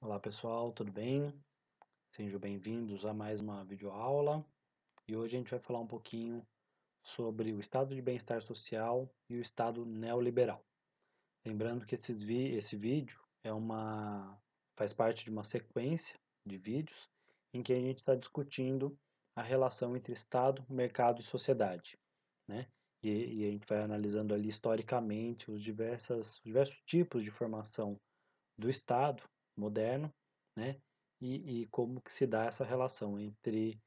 Olá pessoal, tudo bem? Sejam bem-vindos a mais uma videoaula e hoje a gente vai falar um pouquinho sobre o estado de bem-estar social e o estado neoliberal. Lembrando que esse vídeo faz parte de uma sequência de vídeos em que a gente está discutindo a relação entre Estado, mercado e sociedade, né? E a gente vai analisando ali historicamente os diversos tipos de formação do Estado moderno, né? E como que se dá essa relação entre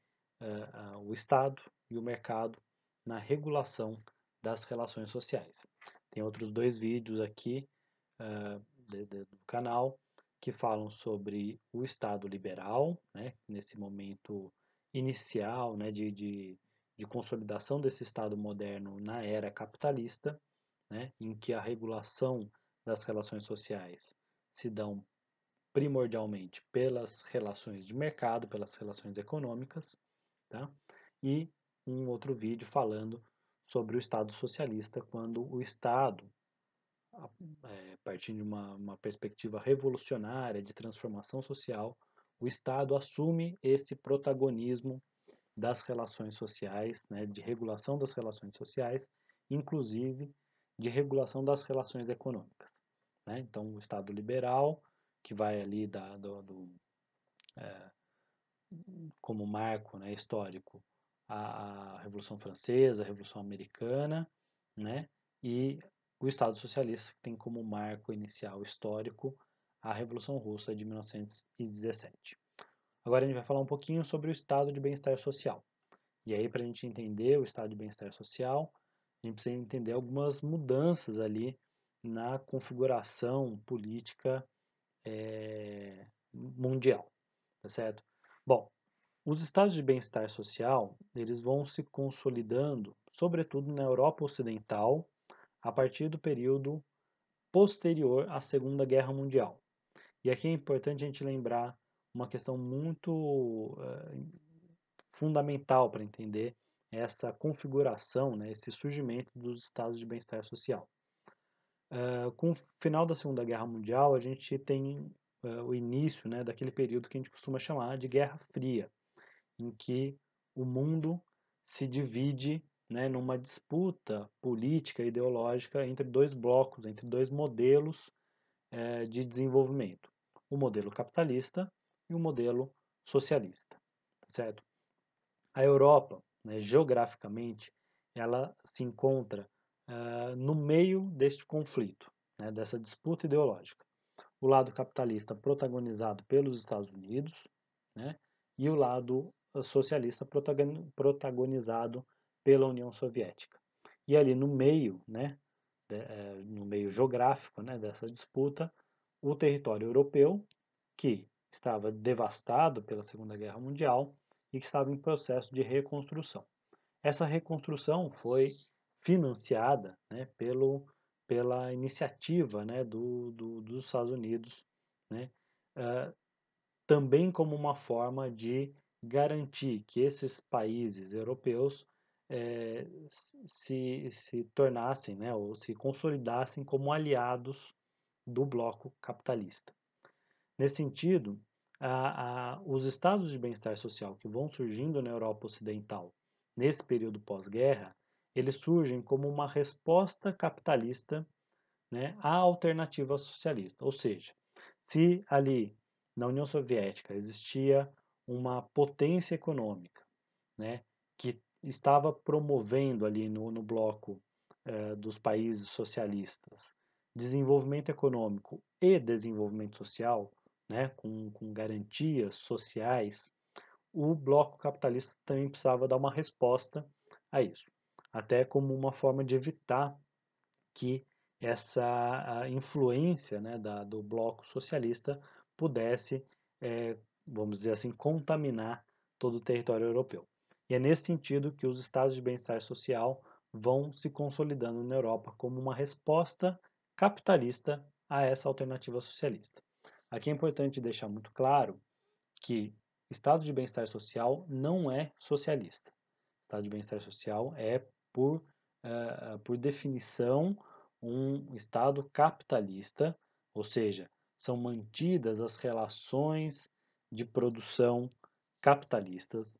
o Estado e o mercado na regulação das relações sociais. Tem outros dois vídeos aqui do canal que falam sobre o Estado liberal, né? Nesse momento inicial, né? De consolidação desse Estado moderno na era capitalista, né? Em que a regulação das relações sociais se dão primordialmente pelas relações de mercado, pelas relações econômicas, tá? E um outro vídeo falando sobre o Estado socialista, quando o Estado, partindo de uma perspectiva revolucionária de transformação social, o Estado assume esse protagonismo das relações sociais, né, de regulação das relações sociais, inclusive de regulação das relações econômicas, né? Então, o Estado liberal, que vai ali como marco, né, histórico a Revolução Francesa, a Revolução Americana, né? E o Estado Socialista, que tem como marco inicial histórico a Revolução Russa de 1917. Agora a gente vai falar um pouquinho sobre o estado de bem-estar social. E aí, para a gente entender o estado de bem-estar social, a gente precisa entender algumas mudanças ali na configuração política mundial, tá certo? Bom, os estados de bem-estar social, eles vão se consolidando, sobretudo na Europa Ocidental, a partir do período posterior à Segunda Guerra Mundial. E aqui é importante a gente lembrar uma questão muito fundamental para entender essa configuração, né, esse surgimento dos estados de bem-estar social. Com o final da Segunda Guerra Mundial, a gente tem o início, né, daquele período que a gente costuma chamar de Guerra Fria, em que o mundo se divide, né, numa disputa política e ideológica entre dois blocos, entre dois modelos de desenvolvimento, o modelo capitalista e o modelo socialista, certo? A Europa, né, geograficamente, ela se encontra no meio deste conflito, né, dessa disputa ideológica. O lado capitalista protagonizado pelos Estados Unidos, né, e o lado socialista protagonizado pela União Soviética. E ali no meio, né, no meio geográfico, né, dessa disputa, o território europeu, que estava devastado pela Segunda Guerra Mundial e que estava em processo de reconstrução. Essa reconstrução foi financiada, né, pela iniciativa, né, dos Estados Unidos, né, uh, também como uma forma de garantir que esses países europeus se tornassem, né, ou se consolidassem como aliados do bloco capitalista. Nesse sentido, os estados de bem-estar social que vão surgindo na Europa Ocidental nesse período pós-guerra, eles surgem como uma resposta capitalista, né, à alternativa socialista. Ou seja, se ali na União Soviética existia uma potência econômica, né, que estava promovendo ali no bloco dos países socialistas desenvolvimento econômico e desenvolvimento social, né, com garantias sociais, o bloco capitalista também precisava dar uma resposta a isso, até como uma forma de evitar que essa influência, né, do bloco socialista pudesse, vamos dizer assim, contaminar todo o território europeu. E é nesse sentido que os estados de bem-estar social vão se consolidando na Europa como uma resposta capitalista a essa alternativa socialista. Aqui é importante deixar muito claro que estado de bem-estar social não é socialista. Estado de bem-estar social é, por definição, um estado capitalista, ou seja, são mantidas as relações de produção capitalistas,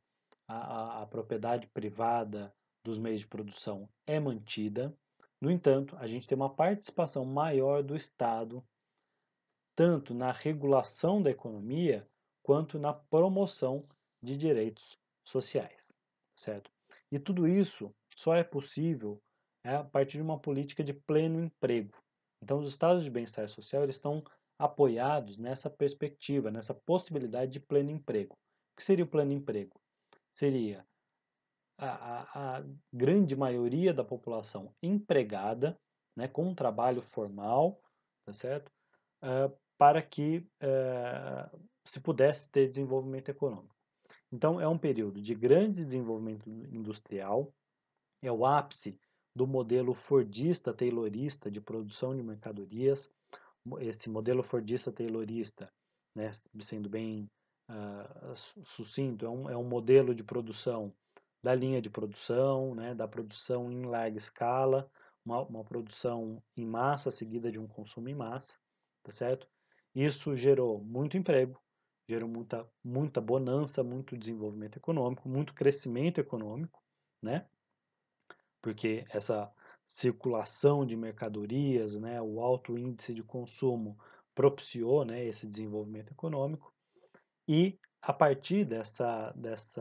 a propriedade privada dos meios de produção é mantida. No entanto, a gente tem uma participação maior do Estado, tanto na regulação da economia quanto na promoção de direitos sociais, certo? E tudo isso só é possível a partir de uma política de pleno emprego. Então, os estados de bem-estar social eles estão apoiados nessa perspectiva, nessa possibilidade de pleno emprego. O que seria o pleno emprego? Seria a grande maioria da população empregada, né, com um trabalho formal, tá certo? Para que se pudesse ter desenvolvimento econômico. Então, é um período de grande desenvolvimento industrial, é o ápice do modelo fordista-taylorista de produção de mercadorias. Esse modelo fordista-taylorista, né, sendo bem sucinto, é um modelo de produção da linha de produção, né, da produção em larga escala, uma produção em massa seguida de um consumo em massa, tá certo? Isso gerou muito emprego, gerou muita bonança, muito desenvolvimento econômico, muito crescimento econômico, né? Porque essa circulação de mercadorias, né, o alto índice de consumo propiciou, né, esse desenvolvimento econômico e a partir dessa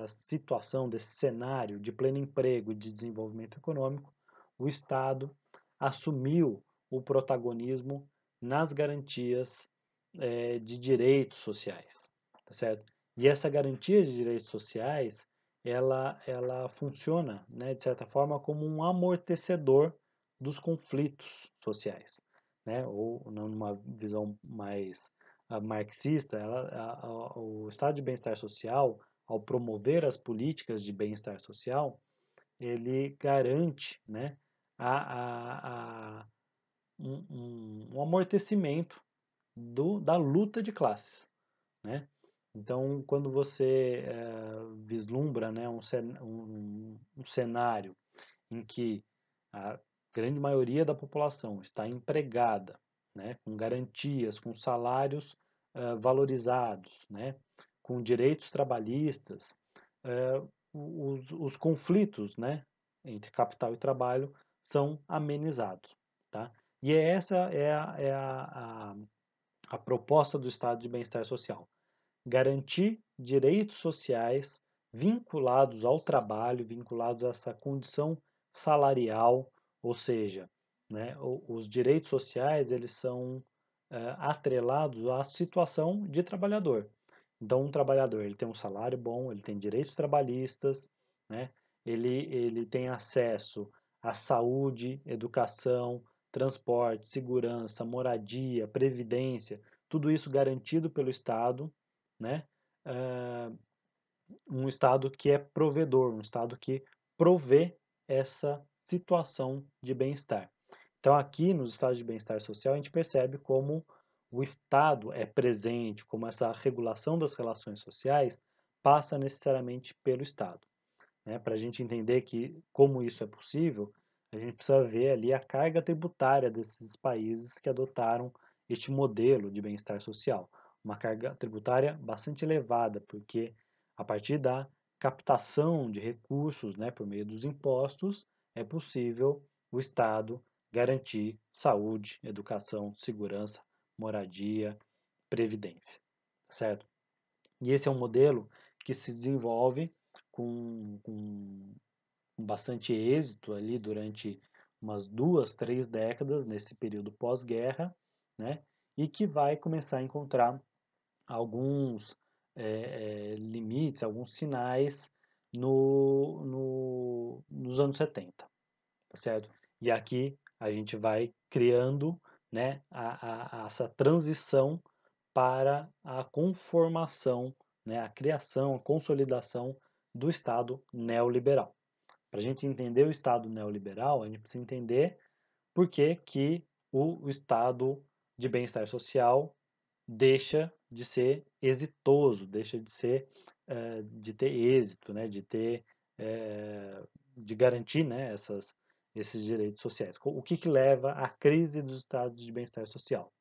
situação, desse cenário de pleno emprego e de desenvolvimento econômico, o Estado assumiu o protagonismo nas garantias de direitos sociais, tá certo? E essa garantia de direitos sociais, ela funciona, né, de certa forma, como um amortecedor dos conflitos sociais, né? Ou numa visão mais marxista, o estado de bem-estar social, ao promover as políticas de bem-estar social, ele garante, né, um amortecimento da luta de classes, né? Então, quando você vislumbra, né, um cenário em que a grande maioria da população está empregada, né, com garantias, com salários valorizados, né, com direitos trabalhistas, os conflitos, né, entre capital e trabalho são amenizados, tá? E essa a proposta do Estado de Bem-Estar Social: garantir direitos sociais vinculados ao trabalho, vinculados a essa condição salarial, ou seja, né, os direitos sociais eles são atrelados à situação de trabalhador. Então, um trabalhador ele tem um salário bom, ele tem direitos trabalhistas, né, ele tem acesso à saúde, educação, transporte, segurança, moradia, previdência, tudo isso garantido pelo Estado, né? Uh, um Estado que é provedor, um Estado que provê essa situação de bem-estar. Então, aqui nos estados de bem-estar social, a gente percebe como o Estado é presente, como essa regulação das relações sociais passa necessariamente pelo Estado. Né? Para a gente entender que como isso é possível, a gente precisa ver ali a carga tributária desses países que adotaram este modelo de bem-estar social. Uma carga tributária bastante elevada, porque a partir da captação de recursos, né, por meio dos impostos, é possível o Estado garantir saúde, educação, segurança, moradia, previdência, certo? E esse é um modelo que se desenvolve com bastante êxito ali durante umas 2, 3 décadas nesse período pós-guerra, né? E que vai começar a encontrar alguns limites, alguns sinais nos anos 70, tá certo? E aqui a gente vai criando, né, essa transição para a conformação, né, a criação, a consolidação do Estado neoliberal. Para a gente entender o Estado neoliberal, a gente precisa entender por que, que o Estado de bem-estar social deixa de ser exitoso, deixa de ser de ter êxito, né, de garantir, né, esses direitos sociais. O que leva à crise dos estados de bem-estar social?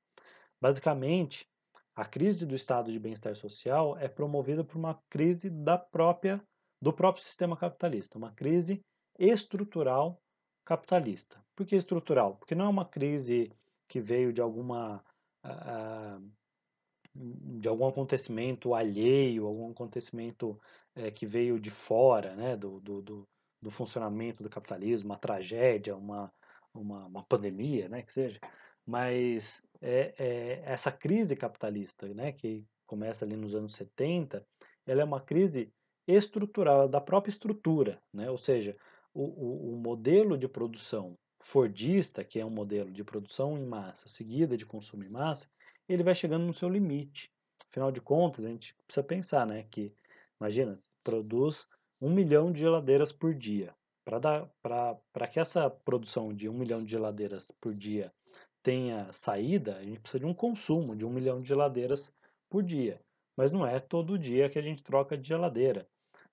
Basicamente, A crise do estado de bem-estar social é promovida por uma crise do próprio sistema capitalista, uma crise estrutural capitalista. Por que estrutural? Porque não é uma crise que veio ah, de algum acontecimento alheio, algum acontecimento que veio de fora, né, do funcionamento do capitalismo, uma tragédia, uma pandemia, né, que seja, mas essa crise capitalista, né, que começa ali nos anos 70, ela é uma crise estrutural, da própria estrutura, né, ou seja, o modelo de produção fordista, que é um modelo de produção em massa, seguida de consumo em massa, ele vai chegando no seu limite. Afinal de contas, a gente precisa pensar, né, que, imagina, produz 1 milhão de geladeiras por dia. Para que essa produção de 1 milhão de geladeiras por dia tenha saída, a gente precisa de um consumo de 1 milhão de geladeiras por dia. Mas não é todo dia que a gente troca de geladeira.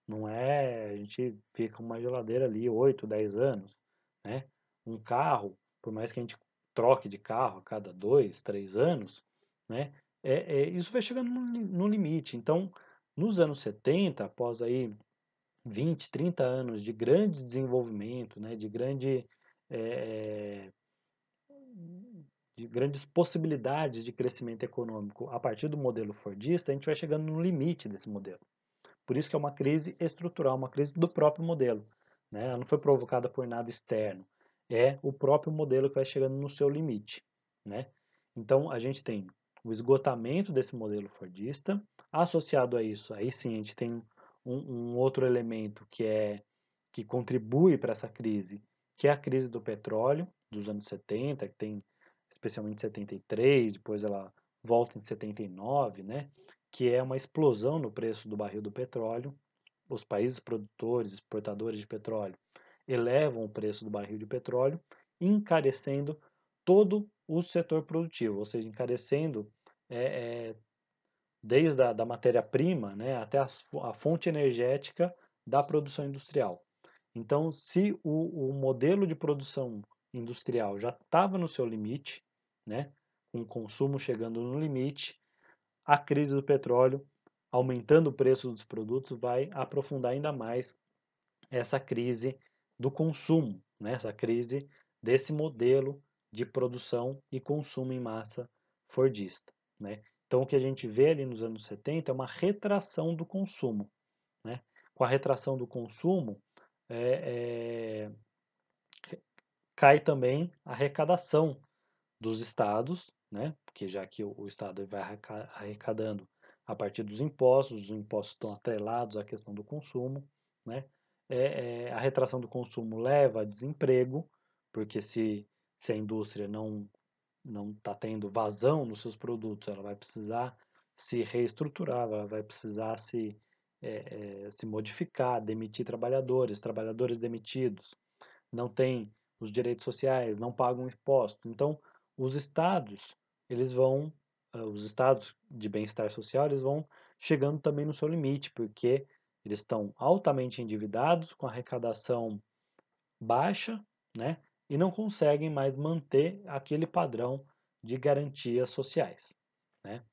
Não é, a gente fica com uma geladeira ali 8, 10 anos, né? Um carro, por mais que a gente troque de carro a cada 2, 3 anos, né? Isso vai chegando no limite. Então, nos anos 70, após aí 20, 30 anos de grande desenvolvimento, né? Eh, de grandes possibilidades de crescimento econômico a partir do modelo fordista, a gente vai chegando no limite desse modelo. Por isso que é uma crise estrutural, uma crise do próprio modelo, né? Ela não foi provocada por nada externo, é o próprio modelo que vai chegando no seu limite, né? Então a gente tem o esgotamento desse modelo fordista, associado a isso, aí sim a gente tem um outro elemento que contribui para essa crise, que é a crise do petróleo dos anos 70, que tem especialmente em 73, depois ela volta em 79, né? Que é uma explosão no preço do barril do petróleo. Os países produtores, exportadores de petróleo, elevam o preço do barril de petróleo, encarecendo todo o setor produtivo, ou seja, encarecendo é, é, desde da matéria-prima, né, até a fonte energética da produção industrial. Então, se o modelo de produção industrial já estava no seu limite, né, com o consumo chegando no limite, a crise do petróleo, aumentando o preço dos produtos, vai aprofundar ainda mais essa crise do consumo, né? Essa crise desse modelo de produção e consumo em massa fordista, né? Então, o que a gente vê ali nos anos 70 é uma retração do consumo, né? Com a retração do consumo, é, é, cai também a arrecadação dos estados, né? Porque já que o estado vai arrecadando a partir dos impostos, os impostos estão atrelados à questão do consumo, né? A retração do consumo leva a desemprego, porque se a indústria não está tendo vazão nos seus produtos, ela vai precisar se reestruturar, ela vai precisar se modificar, demitir trabalhadores, trabalhadores demitidos, não têm os direitos sociais, não pagam impostos. Então, os estados, os estados de bem-estar social, eles vão chegando também no seu limite, porque eles estão altamente endividados, com arrecadação baixa, né? E não conseguem mais manter aquele padrão de garantias sociais, né?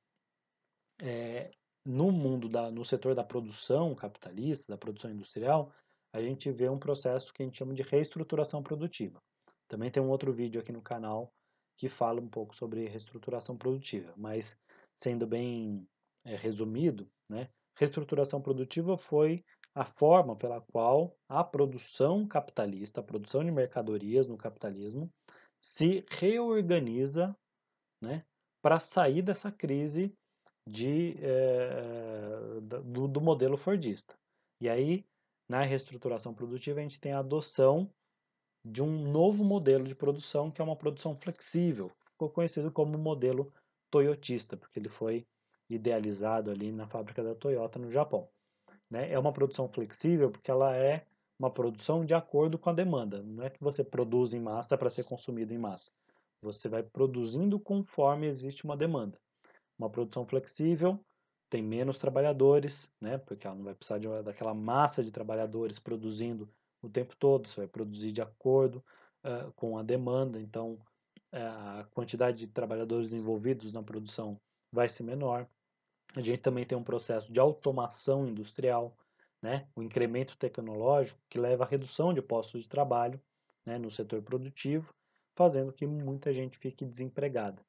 No setor da produção capitalista, da produção industrial, a gente vê um processo que a gente chama de reestruturação produtiva. Também tem um outro vídeo aqui no canal que fala um pouco sobre reestruturação produtiva, mas sendo bem resumido, né, reestruturação produtiva foi a forma pela qual a produção capitalista, a produção de mercadorias no capitalismo, se reorganiza, né, para sair dessa crise do modelo fordista. E aí, na reestruturação produtiva, a gente tem a adoção de um novo modelo de produção, que é uma produção flexível. Ficou conhecido como modelo toyotista, porque ele foi idealizado ali na fábrica da Toyota no Japão. Né? É uma produção flexível porque ela é uma produção de acordo com a demanda. Não é que você produz em massa para ser consumido em massa. Você vai produzindo conforme existe uma demanda. Uma produção flexível tem menos trabalhadores, né? Porque ela não vai precisar daquela massa de trabalhadores produzindo o tempo todo, você vai produzir de acordo com a demanda, então a quantidade de trabalhadores envolvidos na produção vai ser menor. A gente também tem um processo de automação industrial, né? O incremento tecnológico que leva à redução de postos de trabalho, né, no setor produtivo, fazendo que muita gente fique desempregada.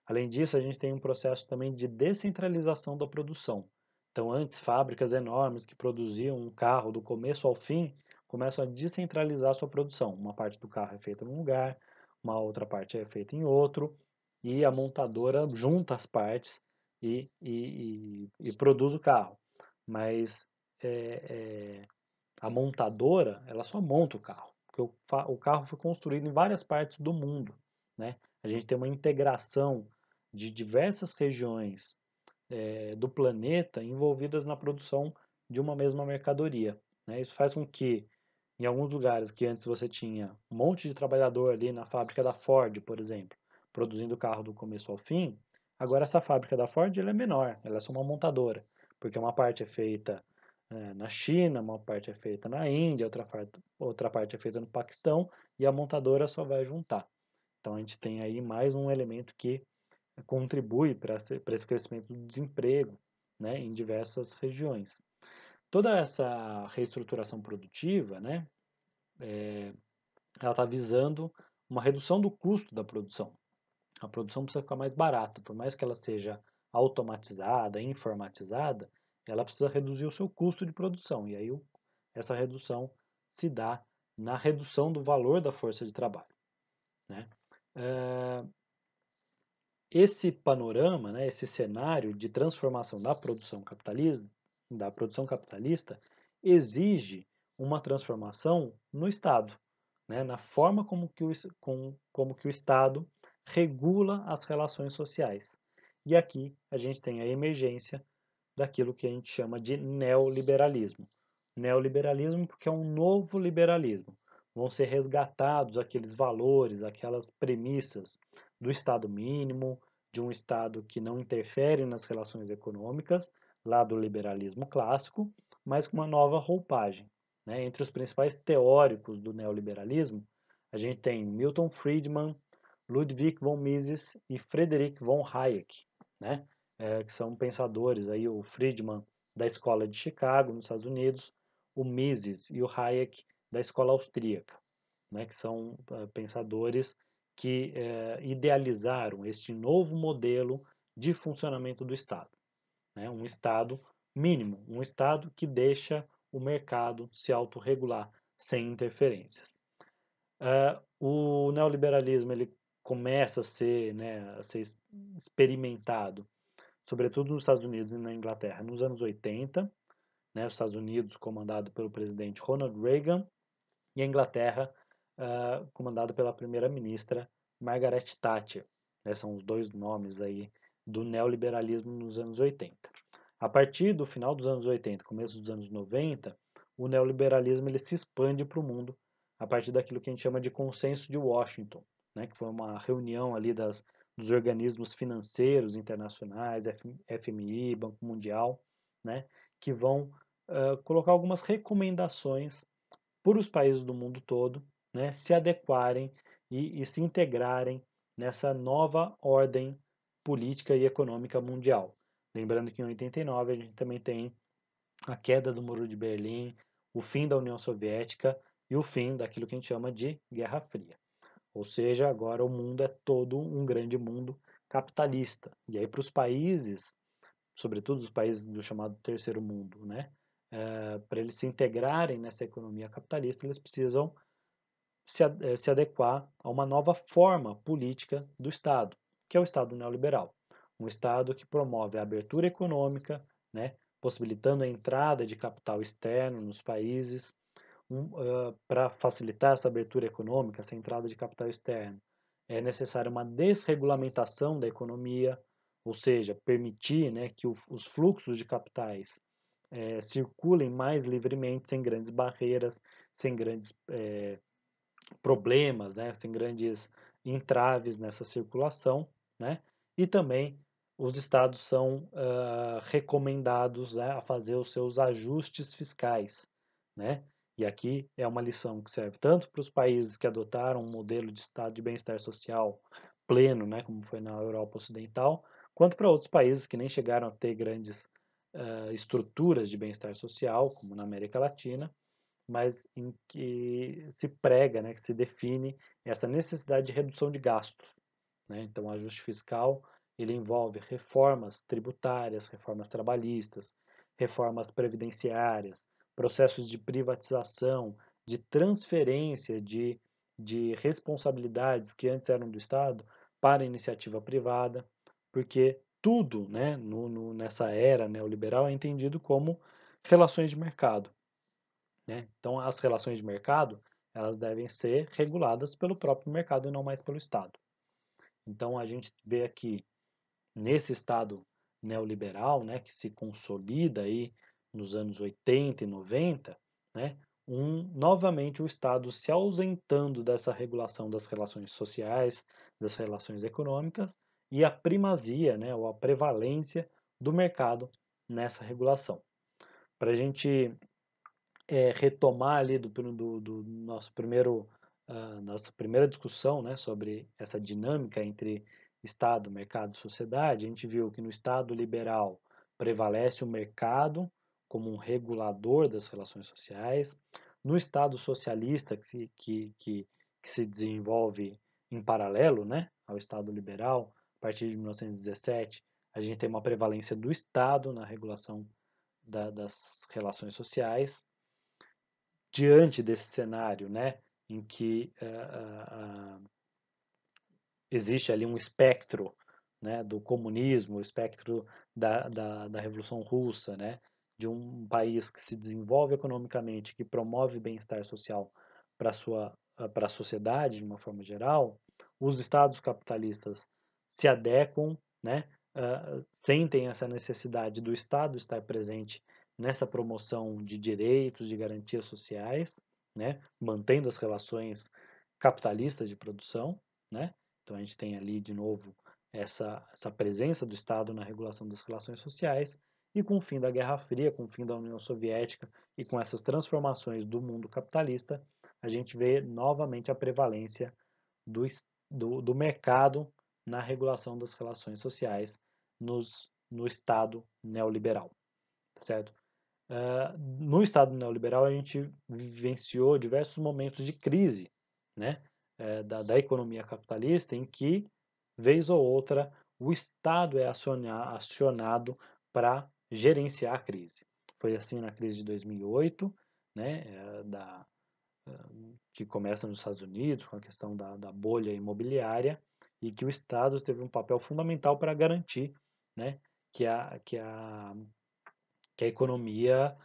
Além disso, a gente tem um processo também de descentralização da produção. Então, antes, fábricas enormes que produziam um carro do começo ao fim começam a descentralizar a sua produção. Uma parte do carro é feita num lugar, uma outra parte é feita em outro, e a montadora junta as partes e produz o carro. Mas é, a montadora, ela só monta o carro, porque o carro foi construído em várias partes do mundo, né? A gente tem uma integração de diversas regiões do planeta envolvidas na produção de uma mesma mercadoria, né? Isso faz com que, em alguns lugares que antes você tinha um monte de trabalhador ali na fábrica da Ford, por exemplo, produzindo o carro do começo ao fim, agora essa fábrica da Ford ela é menor, ela é só uma montadora, porque uma parte é feita na China, uma parte é feita na Índia, outra parte é feita no Paquistão e a montadora só vai juntar. Então a gente tem aí mais um elemento que contribui para esse crescimento do desemprego, né, em diversas regiões. Toda essa reestruturação produtiva, né, ela está visando uma redução do custo da produção. A produção precisa ficar mais barata, por mais que ela seja automatizada, informatizada, ela precisa reduzir o seu custo de produção. E aí essa redução se dá na redução do valor da força de trabalho, né? Esse panorama, né, esse cenário de transformação da produção capitalista exige uma transformação no Estado, né, na forma como que o Estado regula as relações sociais. E aqui a gente tem a emergência daquilo que a gente chama de neoliberalismo. Neoliberalismo porque é um novo liberalismo. Vão ser resgatados aqueles valores, aquelas premissas do Estado mínimo, de um Estado que não interfere nas relações econômicas, lá do liberalismo clássico, mas com uma nova roupagem, né? Entre os principais teóricos do neoliberalismo, a gente tem Milton Friedman, Ludwig von Mises e Friedrich von Hayek, né? Que são pensadores aí, o Friedman da Escola de Chicago, nos Estados Unidos, o Mises e o Hayek da Escola Austríaca, né? Que são pensadores que idealizaram este novo modelo de funcionamento do Estado, né? Um Estado mínimo, um Estado que deixa o mercado se autorregular sem interferências. O neoliberalismo ele começa a ser, né, a ser experimentado, sobretudo nos Estados Unidos e na Inglaterra, nos anos 80, né, os Estados Unidos comandado pelo presidente Ronald Reagan e a Inglaterra comandado pela primeira-ministra Margaret Thatcher. Né, são os dois nomes aí do neoliberalismo nos anos 80. A partir do final dos anos 80, começo dos anos 90, o neoliberalismo ele se expande para o mundo a partir daquilo que a gente chama de Consenso de Washington, né, que foi uma reunião ali dos organismos financeiros internacionais, FMI, Banco Mundial, né, que vão colocar algumas recomendações para os países do mundo todo, né, se adequarem e se integrarem nessa nova ordem política e econômica mundial. Lembrando que em 89 a gente também tem a queda do Muro de Berlim, o fim da União Soviética e o fim daquilo que a gente chama de Guerra Fria. Ou seja, agora o mundo é todo um grande mundo capitalista. E aí para os países, sobretudo os países do chamado terceiro mundo, né, para eles se integrarem nessa economia capitalista, eles precisam se adequar a uma nova forma política do Estado, que é o Estado neoliberal. Um Estado que promove a abertura econômica, né, possibilitando a entrada de capital externo nos países, para facilitar essa abertura econômica, essa entrada de capital externo. É necessária uma desregulamentação da economia, ou seja, permitir, né, que os fluxos de capitais circulem mais livremente, sem grandes barreiras, sem grandes problemas, né, sem grandes entraves nessa circulação, né, e também os estados são recomendados, né, a fazer os seus ajustes fiscais, né, e aqui é uma lição que serve tanto para os países que adotaram um modelo de estado de bem-estar social pleno, né, como foi na Europa Ocidental, quanto para outros países que nem chegaram a ter grandes estruturas de bem-estar social, como na América Latina, mas em que se prega, né, que se define essa necessidade de redução de gastos, né? Então, o ajuste fiscal ele envolve reformas tributárias, reformas trabalhistas, reformas previdenciárias, processos de privatização, de transferência de responsabilidades que antes eram do Estado para a iniciativa privada, porque tudo, né, nessa era neoliberal é entendido como relações de mercado, né? Então, as relações de mercado elas devem ser reguladas pelo próprio mercado e não mais pelo Estado. Então, a gente vê aqui nesse Estado neoliberal, né, que se consolida aí nos anos 80 e 90, né, novamente o Estado se ausentando dessa regulação das relações sociais, das relações econômicas e a primazia, né, ou a prevalência do mercado nessa regulação. Para a gente retomar ali do nosso primeiro, nossa primeira discussão, né, sobre essa dinâmica entre Estado, mercado e sociedade, a gente viu que no Estado liberal prevalece o mercado como um regulador das relações sociais. No Estado socialista, que se desenvolve em paralelo, né, ao Estado liberal, a partir de 1917, a gente tem uma prevalência do Estado na regulação das relações sociais. Diante desse cenário, né, em que existe ali um espectro, né, do comunismo, o espectro da Revolução Russa, né, de um país que se desenvolve economicamente, que promove bem-estar social para a sociedade de uma forma geral, os estados capitalistas se adequam, né, sentem essa necessidade do Estado estar presente nessa promoção de direitos, de garantias sociais, né, mantendo as relações capitalistas de produção, né? Então a gente tem ali de novo essa presença do Estado na regulação das relações sociais e com o fim da Guerra Fria, com o fim da União Soviética e com essas transformações do mundo capitalista, a gente vê novamente a prevalência do mercado na regulação das relações sociais no Estado neoliberal, tá certo? No Estado neoliberal, a gente vivenciou diversos momentos de crise, né, da economia capitalista, em que, vez ou outra, o Estado é acionado para gerenciar a crise. Foi assim na crise de 2008, né, que começa nos Estados Unidos, com a questão da bolha imobiliária, e que o Estado teve um papel fundamental para garantir, né, que que a economia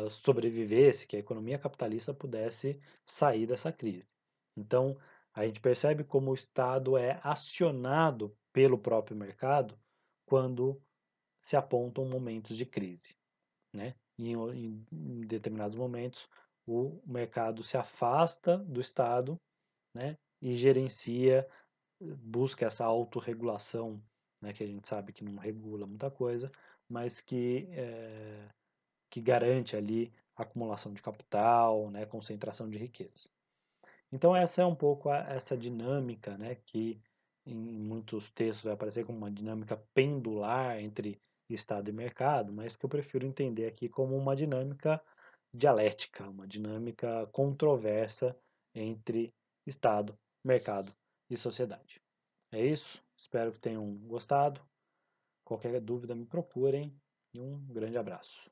sobrevivesse, que a economia capitalista pudesse sair dessa crise. Então, a gente percebe como o Estado é acionado pelo próprio mercado quando se apontam momentos de crise, né? E em determinados momentos, o mercado se afasta do Estado, né? E gerencia, busca essa autorregulação, né? Que a gente sabe que não regula muita coisa, mas que garante ali a acumulação de capital, né, concentração de riqueza. Então essa é um pouco essa dinâmica, né, que em muitos textos vai aparecer como uma dinâmica pendular entre Estado e mercado, mas que eu prefiro entender aqui como uma dinâmica dialética, uma dinâmica controversa entre Estado, mercado e sociedade. É isso, espero que tenham gostado. Qualquer dúvida me procurem e um grande abraço.